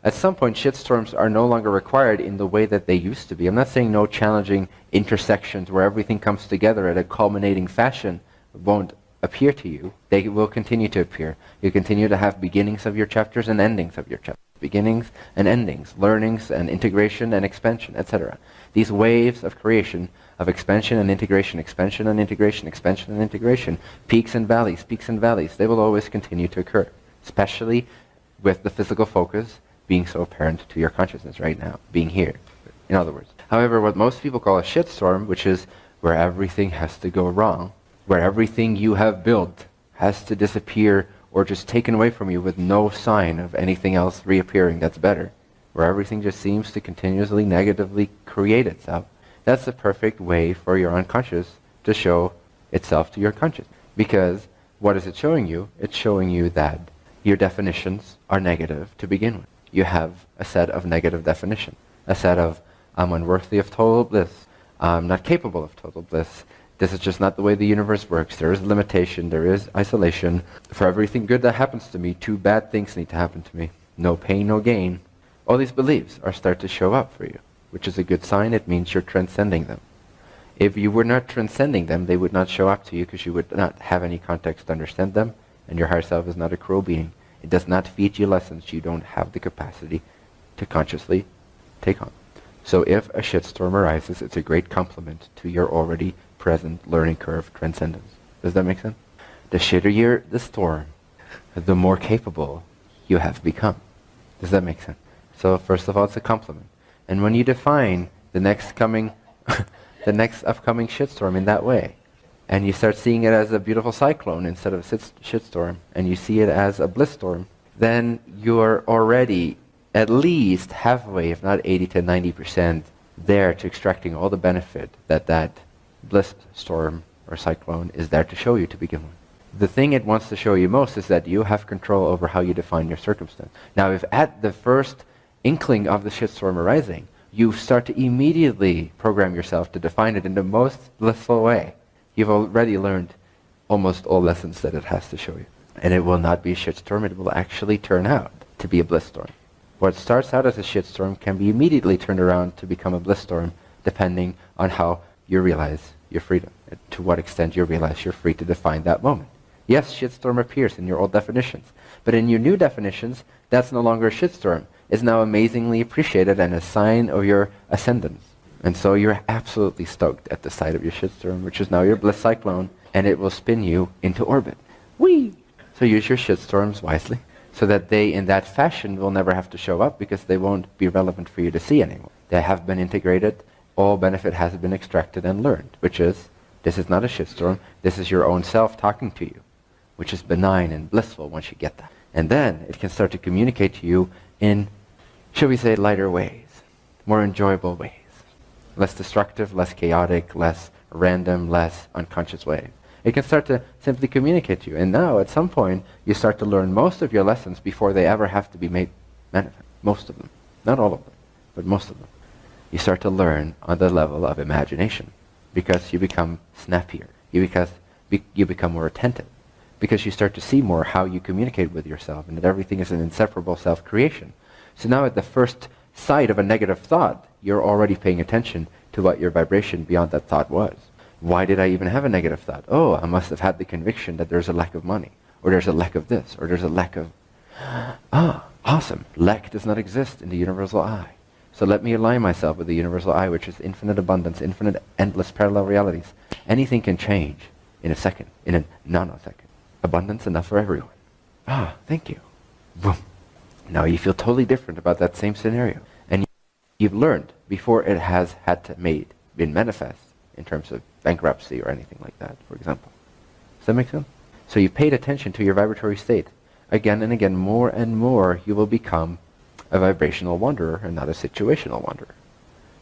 At some point, shitstorms are no longer required in the way that they used to be. I'm not saying no challenging intersections where everything comes together at a culminating fashion won't appear to you. They will continue to appear. You continue to have beginnings of your chapters and endings of your chapters. Beginnings and endings, learnings and integration and expansion, etc. These waves of creation, of expansion and integration, expansion and integration, expansion and integration, peaks and valleys, they will always continue to occur, especially with the physical focus being so apparent to your consciousness right now, being here, in other words. However, what most people call a shitstorm, which is where everything has to go wrong, where everything you have built has to disappear or just taken away from you with no sign of anything else reappearing that's better, where everything just seems to continuously negatively create itself, that's the perfect way for your unconscious to show itself to your conscious. Because what is it showing you? It's showing you that your definitions are negative to begin with. You have a set of negative definitions, a set of, I'm unworthy of total bliss, I'm not capable of total bliss, this is just not the way the universe works, there is limitation, there is isolation, for everything good that happens to me, 2 bad things need to happen to me, no pain, no gain. All these beliefs start to show up for you, which is a good sign. It means you're transcending them. If you were not transcending them, they would not show up to you because you would not have any context to understand them, and your higher self is not a cruel being. It does not feed you lessons you don't have the capacity to consciously take on. So if a shitstorm arises, it's a great compliment to your already present learning curve transcendence. Does that make sense? The shittier the storm, the more capable you have become. Does that make sense? So first of all, it's a compliment. And when you define the next upcoming shitstorm in that way, and you start seeing it as a beautiful cyclone instead of a shitstorm, and you see it as a bliss storm, then you're already at least halfway, if not 80 to 90% there to extracting all the benefit that that bliss storm or cyclone is there to show you to begin with. The thing it wants to show you most is that you have control over how you define your circumstance. Now, if at the first inkling of the shitstorm arising, you start to immediately program yourself to define it in the most blissful way, you've already learned almost all lessons that it has to show you. And it will not be a shitstorm, it will actually turn out to be a bliss storm. What starts out as a shitstorm can be immediately turned around to become a bliss storm, depending on how you realize your freedom, to what extent you realize you're free to define that moment. Yes, shitstorm appears in your old definitions, but in your new definitions, that's no longer a shitstorm. It's now amazingly appreciated and a sign of your ascendance. And so you're absolutely stoked at the sight of your shitstorm, which is now your bliss cyclone, and it will spin you into orbit. Whee! So use your shitstorms wisely, so that they, in that fashion, will never have to show up because they won't be relevant for you to see anymore. They have been integrated, all benefit has been extracted and learned, which is, this is not a shitstorm, this is your own self talking to you, which is benign and blissful once you get that. And then it can start to communicate to you in, shall we say, lighter ways, more enjoyable ways. Less destructive, less chaotic, less random, less unconscious ways. It can start to simply communicate to you. And now, at some point, you start to learn most of your lessons before they ever have to be made manifest. Most of them. Not all of them, but most of them. You start to learn on the level of imagination because you become snappier. You become more attentive because you start to see more how you communicate with yourself and that everything is an inseparable self-creation. So now at the first sight of a negative thought, you're already paying attention to what your vibration beyond that thought was. Why did I even have a negative thought? Oh, I must have had the conviction that there's a lack of money, or there's a lack of this, or there's a lack of... Ah, awesome. Lack does not exist in the universal I. So let me align myself with the universal I, which is infinite abundance, infinite, endless parallel realities. Anything can change in a second, in a nanosecond. Abundance enough for everyone. Ah, thank you. Boom. Now you feel totally different about that same scenario. And you've learned before it has had to been manifest in terms of bankruptcy or anything like that, for example. Does that make sense? So you paid attention to your vibratory state. Again and again, more and more, you will become a vibrational wanderer and not a situational wanderer.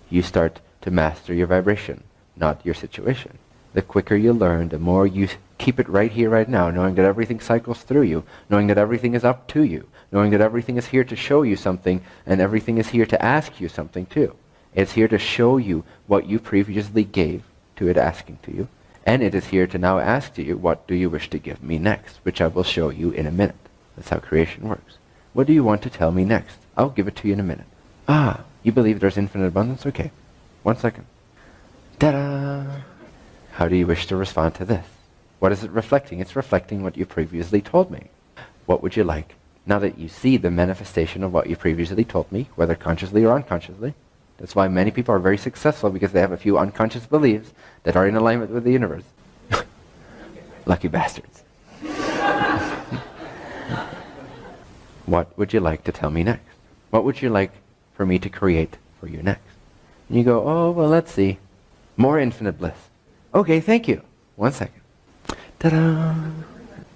You start to master your vibration, not your situation. The quicker you learn, the more you keep it right here, right now, knowing that everything cycles through you, knowing that everything is up to you, knowing that everything is here to show you something, and everything is here to ask you something too. It's here to show you what you previously gave to it asking to you, and it is here to now ask to you, what do you wish to give me next, which I will show you in a minute. That's how creation works. What do you want to tell me next? I'll give it to you in a minute. Ah, you believe there's infinite abundance? Okay. 1 second. Ta-da! How do you wish to respond to this? What is it reflecting? It's reflecting what you previously told me. What would you like? Now that you see the manifestation of what you previously told me, whether consciously or unconsciously, that's why many people are very successful, because they have a few unconscious beliefs that are in alignment with the universe. Lucky bastards. What would you like to tell me next? What would you like for me to create for you next? And you go, oh, well, let's see. More infinite bliss. Okay, thank you. 1 second. Ta-da!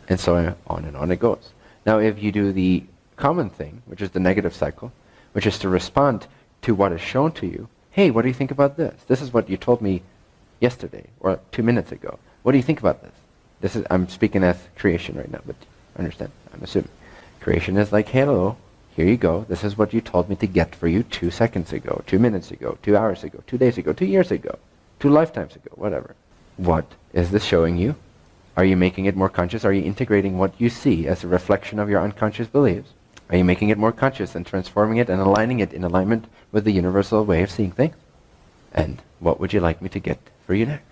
And so on and on it goes. Now, if you do the common thing, which is the negative cycle, which is to respond to what is shown to you, hey, what do you think about this? This is what you told me yesterday or 2 minutes ago. What do you think about this? I'm speaking as creation right now, but understand, I'm assuming. Creation is like, hello, here you go. This is what you told me to get for you 2 seconds ago, 2 minutes ago, 2 hours ago, 2 days ago, 2 years ago, 2 lifetimes ago, whatever. What is this showing you? Are you making it more conscious? Are you integrating what you see as a reflection of your unconscious beliefs? Are you making it more conscious and transforming it and aligning it in alignment with the universal way of seeing things? And what would you like me to get for you next?